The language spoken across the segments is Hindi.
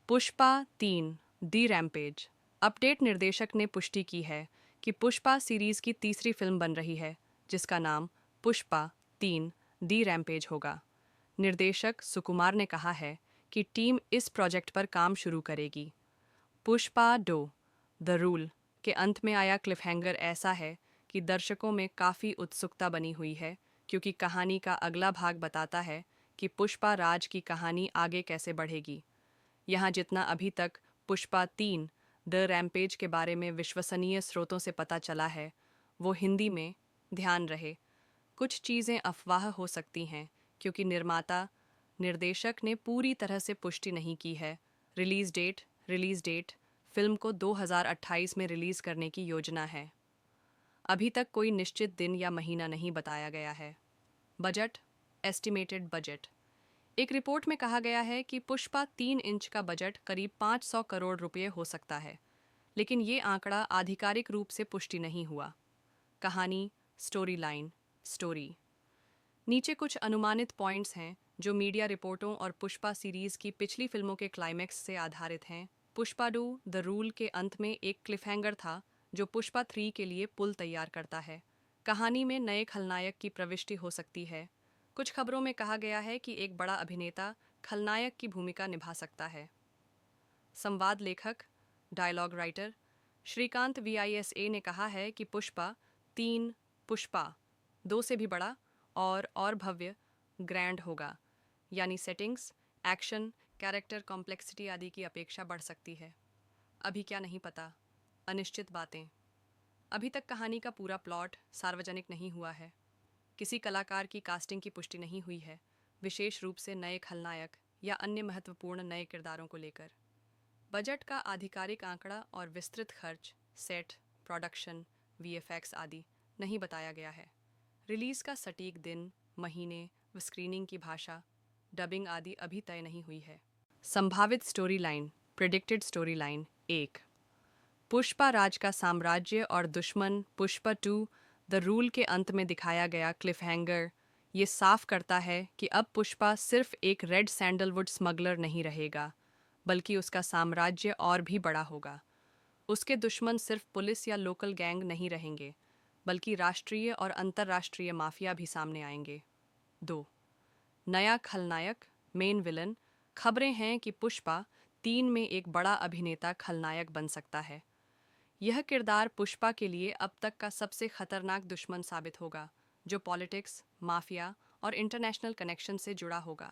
पुष्पा 3 दी रैम्पेज। अपडेट निर्देशक ने पुष्टि की है कि पुष्पा सीरीज की तीसरी फिल्म बन रही है जिसका नाम पुष्पा 3 दी रैम्पेज होगा। निर्देशक सुकुमार ने कहा है कि टीम इस प्रोजेक्ट पर काम शुरू करेगी। पुष्पा 2 द रूल के अंत में आया क्लिफहैंगर ऐसा है कि दर्शकों में काफ़ी उत्सुकता बनी हुई है क्योंकि कहानी का अगला भाग बताता है कि पुष्पा राज की कहानी आगे कैसे बढ़ेगी। यहाँ जितना अभी तक पुष्पा 3 द रैम्पेज के बारे में विश्वसनीय स्रोतों से पता चला है वो हिंदी में, ध्यान रहे कुछ चीज़ें अफवाह हो सकती हैं क्योंकि निर्माता निर्देशक ने पूरी तरह से पुष्टि नहीं की है। रिलीज़ डेट फिल्म को 2028 में रिलीज़ करने की योजना है। अभी तक कोई निश्चित दिन या महीना नहीं बताया गया है। Budget estimated budget. एक रिपोर्ट में कहा गया है कि पुष्पा 3 इंच का बजट करीब 500 करोड़ रुपए हो सकता है, लेकिन ये आंकड़ा आधिकारिक रूप से पुष्टि नहीं हुआ। कहानी, स्टोरी लाइन, स्टोरी। नीचे कुछ अनुमानित पॉइंट्स हैं जो मीडिया रिपोर्टों और पुष्पा सीरीज की पिछली फिल्मों के क्लाइमैक्स से आधारित हैं। पुष्पा 2 द रूल के अंत में एक क्लिफहैंगर था जो पुष्पा 3 के लिए पुल तैयार करता है। कहानी में नए खलनायक की प्रविष्टि हो सकती है। कुछ खबरों में कहा गया है कि एक बड़ा अभिनेता खलनायक की भूमिका निभा सकता है। संवाद लेखक, डायलॉग राइटर श्रीकांत VISA ने कहा है कि पुष्पा 3 पुष्पा 2 से भी बड़ा और भव्य, ग्रैंड होगा, यानी सेटिंग्स, एक्शन, कैरेक्टर कॉम्प्लेक्सिटी आदि की अपेक्षा बढ़ सकती है। अभी क्या नहीं पता, अनिश्चित बातें। अभी तक कहानी का पूरा प्लॉट सार्वजनिक नहीं हुआ है। किसी कलाकार की कास्टिंग की पुष्टि नहीं हुई है, विशेष रूप से नए खलनायक या अन्य महत्वपूर्ण नए किरदारों को लेकर। बजट का आधिकारिक आंकड़ा और विस्तृत खर्च, सेट, प्रोडक्शन, VFX आदि नहीं बताया गया है। रिलीज़ का सटीक दिन, महीने व स्क्रीनिंग की भाषा, डबिंग आदि अभी तय नहीं हुई है। संभावित story line, predicted story line 1 Pushpa Raj का साम्राज्य और दुश्मन। पुष्पा 2 द रूल के अंत में दिखाया गया क्लिफहैंगर ये साफ करता है कि अब पुष्पा सिर्फ एक रेड सैंडलवुड स्मगलर नहीं रहेगा, बल्कि उसका साम्राज्य और भी बड़ा होगा। उसके दुश्मन सिर्फ पुलिस या लोकल गैंग नहीं रहेंगे, बल्कि राष्ट्रीय और अंतर्राष्ट्रीय माफिया भी सामने आएंगे। 2 नया खलनायक, मेन विलन। खबरें हैं कि पुष्पा 3 में एक बड़ा अभिनेता खलनायक बन सकता है। यह किरदार पुष्पा के लिए अब तक का सबसे खतरनाक दुश्मन साबित होगा, जो पॉलिटिक्स, माफिया और इंटरनेशनल कनेक्शन से जुड़ा होगा।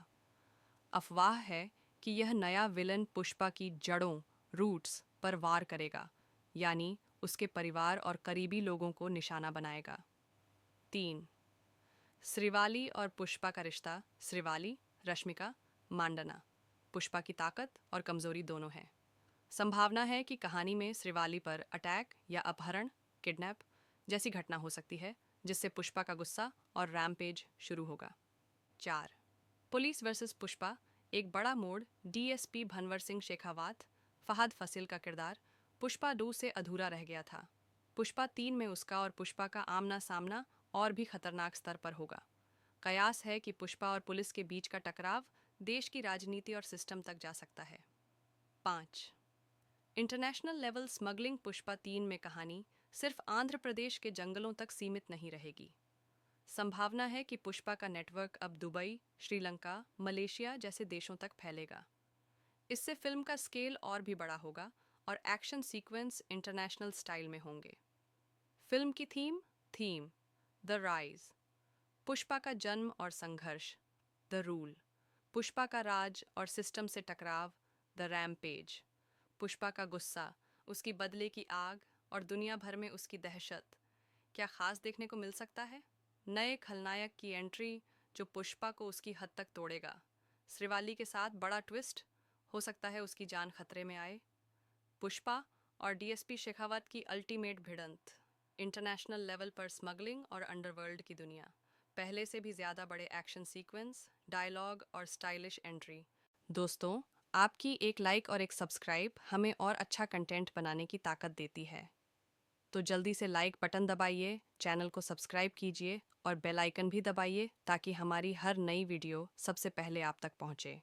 अफवाह है कि यह नया विलन पुष्पा की जड़ों, रूट्स पर वार करेगा, यानी उसके परिवार और करीबी लोगों को निशाना बनाएगा। 3 श्रीवाली और पुष्पा का रिश्ता। श्रीवाली, रश्मिका मांडना। पुष्पा की ताकत और कमजोरी दोनों है। संभावना है कि कहानी में श्रीवाली पर अटैक या अपहरण, किडनैप जैसी घटना हो सकती है, जिससे पुष्पा का गुस्सा और रैम्पेज शुरू होगा। 4 पुलिस वर्सेस पुष्पा। एक बड़ा मोड़। DSP भनवर सिंह शेखावत, फहद फासिल का किरदार पुष्पा 2 से अधूरा रह गया था। पुष्पा 3 में उसका और पुष्पा का आमना सामना और भी खतरनाक स्तर पर होगा। कयास है कि पुष्पा और पुलिस के बीच का टकराव देश की राजनीति और सिस्टम तक जा सकता है। 5 इंटरनेशनल लेवल स्मगलिंग। पुष्पा 3 में कहानी सिर्फ आंध्र प्रदेश के जंगलों तक सीमित नहीं रहेगी। संभावना है कि पुष्पा का नेटवर्क अब दुबई, श्रीलंका, मलेशिया जैसे देशों तक फैलेगा। इससे फिल्म का स्केल और भी बड़ा होगा और एक्शन सीक्वेंस इंटरनेशनल स्टाइल में होंगे। फिल्म की थीम द राइज। पुष्पा का जन्म और संघर्ष, द रूल। पुष्पा का राज और सिस्टम से टकराव, द रैम्पेज। पुष्पा का गुस्सा, उसकी बदले की आग और दुनिया भर में उसकी दहशत। क्या खास देखने को मिल सकता है? नए खलनायक की एंट्री जो पुष्पा को उसकी हद तक तोड़ेगा। श्रीवाली के साथ बड़ा ट्विस्ट, हो सकता है उसकी जान खतरे में आए। पुष्पा और DSP शेखावत की अल्टीमेट भिड़ंत। इंटरनेशनल लेवल पर स्मगलिंग और अंडरवर्ल्ड की दुनिया। पहले से भी ज़्यादा बड़े एक्शन सीक्वेंस, डायलॉग और स्टाइलिश एंट्री। दोस्तों, आपकी एक लाइक और एक सब्सक्राइब हमें और अच्छा कंटेंट बनाने की ताकत देती है। तो जल्दी से लाइक बटन दबाइए, चैनल को सब्सक्राइब कीजिए और बेल आइकन भी दबाइए ताकि हमारी हर नई वीडियो सबसे पहले आप तक पहुंचे।